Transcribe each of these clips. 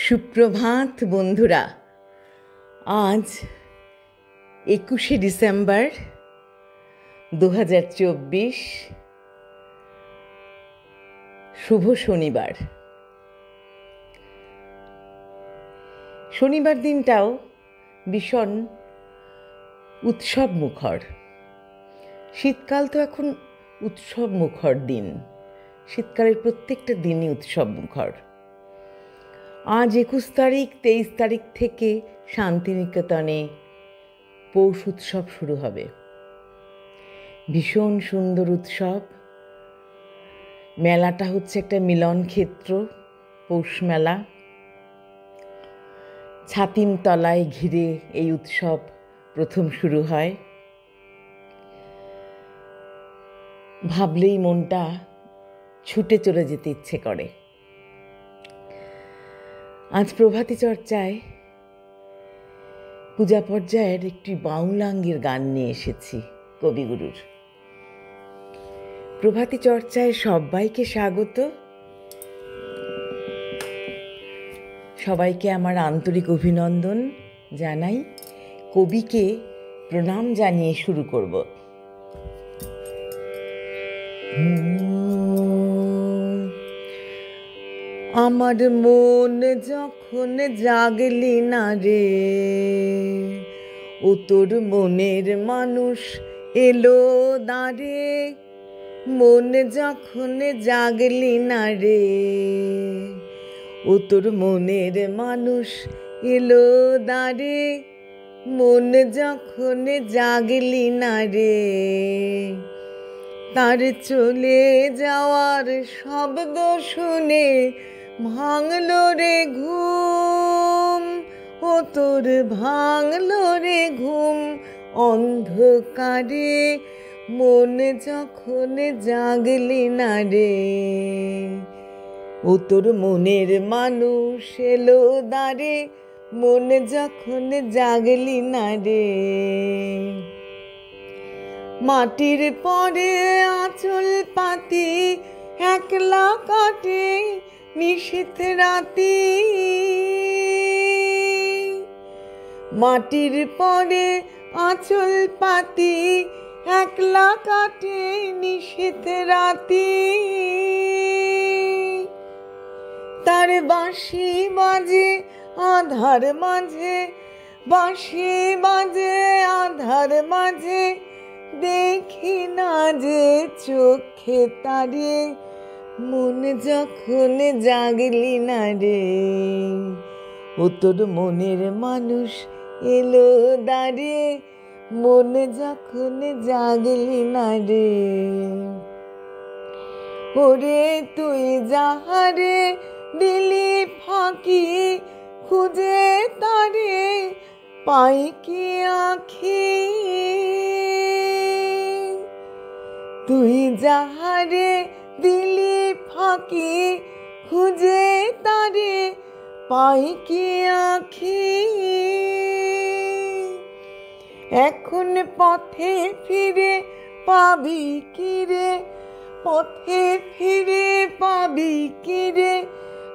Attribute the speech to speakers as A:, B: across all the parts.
A: সুপ্রভাত বন্ধুরা। আজ 21শে ডিসেম্বর 2024, শুভ শনিবার। শনিবার দিনটাও ভীষণ উৎসব মুখর। শীতকাল তো এখন উৎসব মুখর দিন, শীতকালের প্রত্যেকটা দিনই উৎসব মুখর। আজ 21 তারিখ, 23 তারিখ থেকে শান্তিনিকেতনে পৌষ উৎসব শুরু হবে। ভীষণ সুন্দর উৎসব। মেলাটা হচ্ছে একটা মিলন ক্ষেত্র, পৌষ মেলা। ছাতিম তলায় ঘিরে এই উৎসব প্রথম শুরু হয়। ভাবলেই মনটা ছুটে চলে যেতে ইচ্ছে করে। আজ প্রভাতী চর্চায় পূজা পর্যায়ের একটি বাউলাঙ্গের গান নিয়ে এসেছি কবিগুরুর। প্রভাতী চর্চায় সবাইকে স্বাগত। সবাইকে আমার আন্তরিক অভিনন্দন জানাই। কবিকে প্রণাম জানিয়ে শুরু করব। আমার মন যখন জাগলি না রে, ও তোর মনের মানুষ এলো দাঁড়ে। মন যখন জাগলি না রে, ও তোর মনের মানুষ এলো দাঁড়ে। মন যখন জাগলি না রে, তার চলে যাওয়ার শব্দ শুনে ভাঙলো রে ঘুম। ও তোর ভাঙলো রে ঘুম অন্ধকারে। মন যখন জাগলি না রে, ও তোর মনের মানুষ এলো দাঁড়ে। মন যখন জাগলি না রে, মাটির পরে আঁচল পাতি একলা কাটে নিশীথ রাতি। মাটির পরে আঁচল পাতি একলা কাটে নিশীথ রাতি। তার বাঁশি বাজে আধার মাঝে, বাঁশি বাজে আধার মাঝে, দেখি না যে চোখে তারে। মন যখন জাগলি না রে, ও তোর মনের মানুষ এলো দাঁড়ে। মন যখন জাগলি না রে, ওরে তুই যাহারে দিলি ফাঁকি, খুঁজে তারে পাই কি আঁখি। তুই যাহারে দিলি ফাঁকি, খুঁজে তারে পাই কি আঁখি। এখন পথে ফিরে পাবি কি রে, পথে ফিরে পাবি কি রে,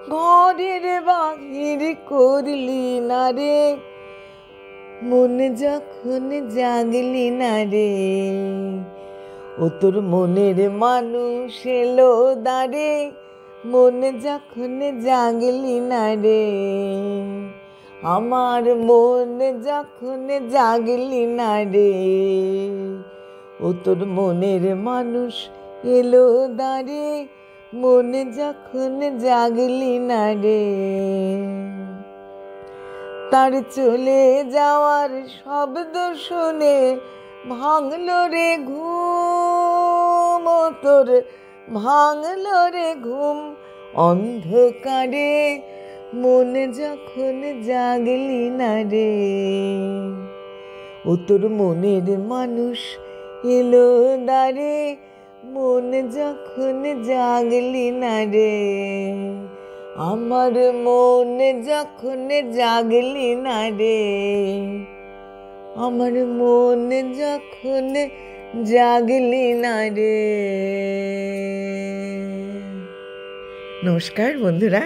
A: ঘরের বাহির করলি না রে। মন যখন জাগলি না রে, ও তোর মনের মানুষ এলো দাঁড়ে। মন যখন জাগলি না রে, আমার মন যখন জাগলি না রে, ও তোর মনের মানুষ এলো দাঁড়ে। মন যখন জাগলি না রে, তার চলে যাওয়ার শব্দ শুনে ভাঙলো রে ঘুম। ও তোর ভাঙলো রে ঘুম অন্ধকারে। মন যখন জাগলি না রে, ও তোর মনের মানুষ এলো দাঁড়ে। মন যখন জাগলি না রে, আমার মন যখন জাগলি না রে, আমার মন যখন জাগলি না রে। নমস্কার বন্ধুরা।